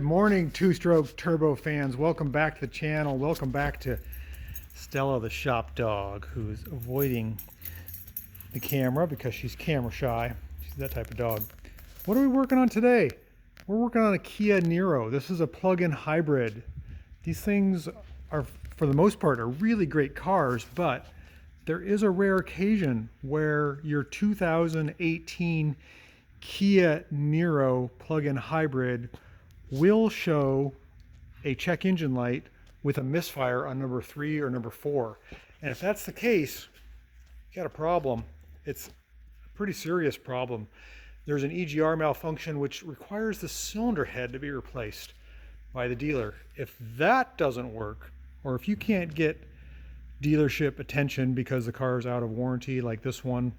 morning, two-stroke turbo fans. Welcome back to the channel. Welcome back to Stella, the shop dog, who's avoiding the camera because she's camera shy. She's that type of dog. What are we working on today? We're working on a Kia Niro. This is a plug-in hybrid. These things are, for the most part, are really great cars, but there is a rare occasion where your 2018 Kia Niro plug-in hybrid will show a check engine light with a misfire on number 3 or number 4. And if that's the case, you got a problem. It's a pretty serious problem. There's an EGR malfunction which requires the cylinder head to be replaced by the dealer. If that doesn't work, or if you can't get dealership attention because the car is out of warranty, like this one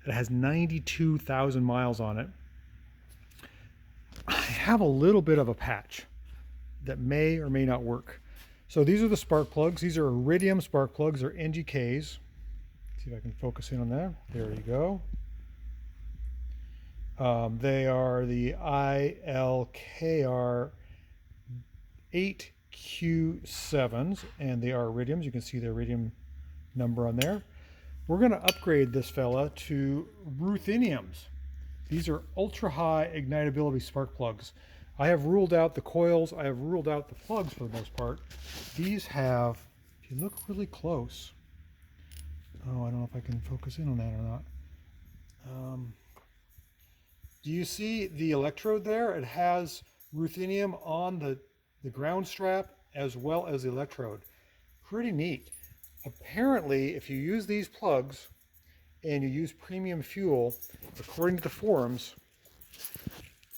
that has 92,000 miles on it, I have a little bit of a patch that may or may not work. So these are the spark plugs. These are iridium spark plugs. They're NGKs. See if I can focus in on that. There you go. They are the ILKR 8Q7s, and they are iridiums. You can see the iridium number on there. We're going to upgrade this fella to rutheniums. These are ultra high ignitability spark plugs. I have ruled out the coils. I have ruled out the plugs for the most part. These have, if you look really close, oh, I don't know if I can focus in on that or not. Do you see the electrode there? It has ruthenium on the ground strap as well as the electrode. Pretty neat. Apparently, if you use these plugs and you use premium fuel, according to the forums,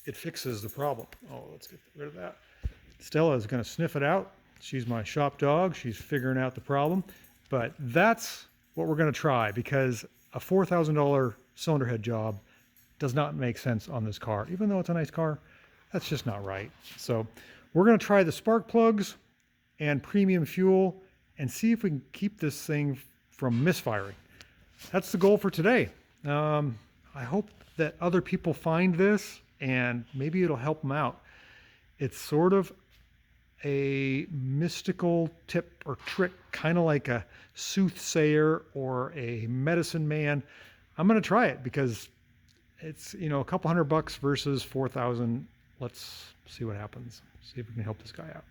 it fixes the problem. Oh, let's get rid of that. Stella is going to sniff it out. She's my shop dog. She's figuring out the problem. But that's what we're going to try, because a $4,000 cylinder head job does not make sense on this car. Even though it's a nice car, that's just not right. So we're going to try the spark plugs and premium fuel and see if we can keep this thing from misfiring. That's the goal for today. I hope that other people find this and maybe it'll help them out. It's sort of a mystical tip or trick, kind of like a soothsayer or a medicine man. I'm going to try it because it's, you know, a couple $100 versus 4,000. Let's see what happens. See if we can help this guy out.